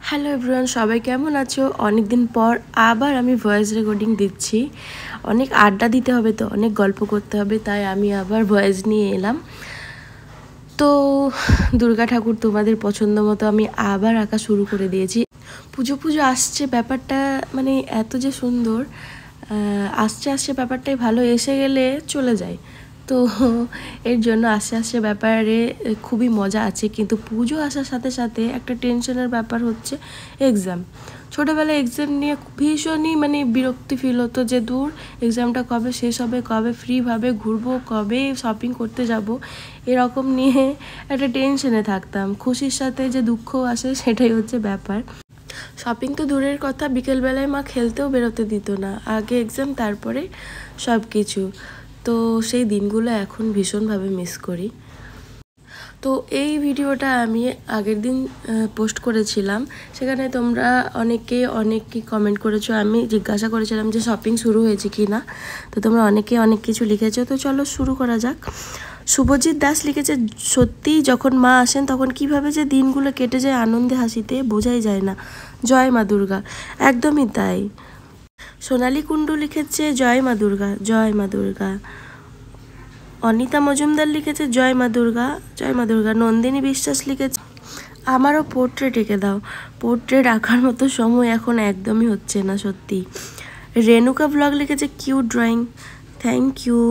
Hello everyone, সবাই কেমন আছো? অনেক দিন পর আবার আমি ভয়েস রেকর্ডিং দিচ্ছি। অনেক আড্ডা দিতে হবে, তো অনেক গল্প করতে হবে, তাই আমি আবার ভয়েস নিয়ে এলাম। তো দুর্গা ঠাকুর তোমাদের পছন্দ মতো আমি আবার আঁকা শুরু করে দিয়েছি। পুজো পুজো আসছে, ব্যাপারটা মানে এত যে সুন্দর, আসছে আসছে ব্যাপারটাই ভালো, এসে গেলে চলে যায়। তো এর জন্য আস্তে আস্তে ব্যাপারে খুবই মজা আছে, কিন্তু পুজো আসার সাথে সাথে একটা টেনশনের ব্যাপার হচ্ছে এক্সাম। ছোটোবেলায় এক্সাম নিয়ে ভীষণই মানে বিরক্তি ফিল হতো যে দূর, এক্সামটা কবে শেষ হবে, কবে ফ্রিভাবে ঘুরবো, কবে শপিং করতে যাব, এরকম নিয়ে একটা টেনশনে থাকতাম। খুশির সাথে যে দুঃখও আসে সেটাই হচ্ছে ব্যাপার। শপিং তো দূরের কথা, বিকেলবেলায় মা খেলতেও বেরোতে দিত না, আগে এক্সাম তারপরে সব কিছু। তো সেই দিনগুলো এখন ভীষণভাবে মিস করি। তো এই ভিডিওটা আমি আগের দিন পোস্ট করেছিলাম, সেখানে তোমরা অনেকে কমেন্ট করেছো। আমি জিজ্ঞাসা করেছিলাম যে শপিং শুরু হয়েছে কি না, তো তোমরা অনেকে অনেক কিছু লিখেছো। তো চলো শুরু করা যাক। শুভজিৎ দাস লিখেছে, সত্যি যখন মা আসেন তখন কিভাবে যে দিনগুলো কেটে যায় আনন্দে হাসিতে, বোঝাই যায় না। জয় মা দুর্গা। একদমই তাই। সোনালী কুণ্ডু লিখেছে, জয় মা দুর্গা, জয় মা দুর্গা। অনিতা মজুমদার লিখেছে, জয় মা দুর্গা, জয় মা দুর্গা। নন্দিনী বিশ্বাস লিখেছে, আমারও পোর্ট্রেট এঁকে দাও। পোর্ট্রেট আঁকার মতো সময় এখন একদমই হচ্ছে না সত্যি। রেণুকা ব্লগ লিখেছে, cute drawing, thank you.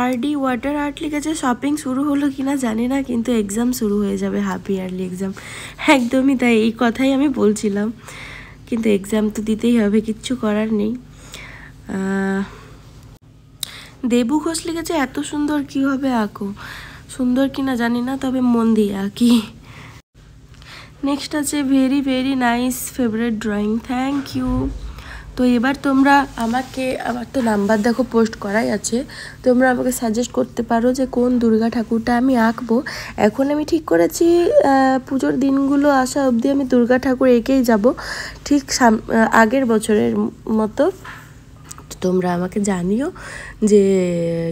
RD water art লিখেছে, শপিং শুরু হলো কিনা জানি না, কিন্তু এক্সাম শুরু হয়ে যাবে, হাফ ইয়ারলি এক্সাম। একদমই তাই, এই কথাই আমি বলছিলাম, কিন্তু এক্সাম তো দিতেই হবে, কিচ্ছু করার নেই। দেবু ঘোষ লিখেছে, এত সুন্দর কীভাবে আঁকো। সুন্দর কিনা জানি না, তবে মন দিয়ে আঁকি। নেক্সট আছে, very very nice favourite drawing, thank you. তো এবার তোমরা আমাকে, আমার তো নাম্বার দেখো পোস্ট করাই আছে, তোমরা আমাকে সাজেস্ট করতে পারো যে কোন দুর্গা ঠাকুরটা আমি আঁকবো। এখন আমি ঠিক করেছি পুজোর দিনগুলো আসা অবধি আমি দুর্গা ঠাকুর এঁকেই যাব, ঠিক আগের বছরের মতো। তোমরা আমাকে জানিও যে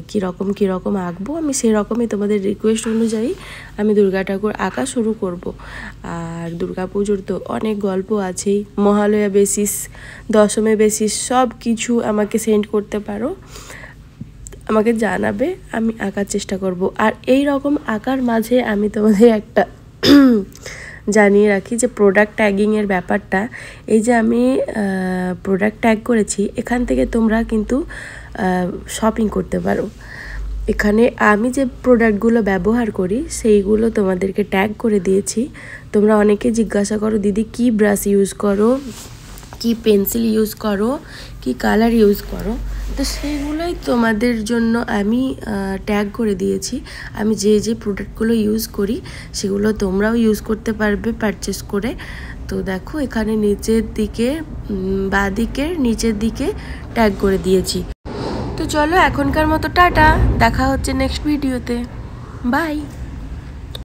কীরকম আঁকবো, আমি সেরকমই তোমাদের রিকোয়েস্ট অনুযায়ী আমি দুর্গা ঠাকুর আঁকা শুরু করব। আর দুর্গা পুজোর তো অনেক গল্প আছেই, মহালয়া বেসিস, দশমী বেসিস, সব কিছু আমাকে সেন্ড করতে পারো, আমাকে জানাবে, আমি আঁকার চেষ্টা করব। আর এই রকম আঁকার মাঝে আমি তোমাদের একটা জানিয়ে রাখি যে প্রোডাক্ট ট্যাগিংয়ের ব্যাপারটা, এই যে আমি প্রোডাক্ট ট্যাগ করেছি, এখান থেকে তোমরা কিন্তু শপিং করতে পারো। এখানে আমি যে প্রোডাক্টগুলো ব্যবহার করি সেইগুলো তোমাদেরকে ট্যাগ করে দিয়েছি। তোমরা অনেকে জিজ্ঞাসা করো, দিদি কি ব্রাশ ইউজ করো, কি পেন্সিল ইউজ করো, কি কালার ইউজ করো, তো সেইগুলোই তোমাদের জন্য আমি ট্যাগ করে দিয়েছি। আমি যে যে প্রোডাক্টগুলো ইউজ করি সেগুলো তোমরাও ইউজ করতে পারবে পারচেস করে। তো দেখো এখানে নিচের দিকে, বাঁ দিকের নিচের দিকে ট্যাগ করে দিয়েছি। তো চলো এখনকার মতো টাটা, দেখা হচ্ছে নেক্সট ভিডিওতে, বাই।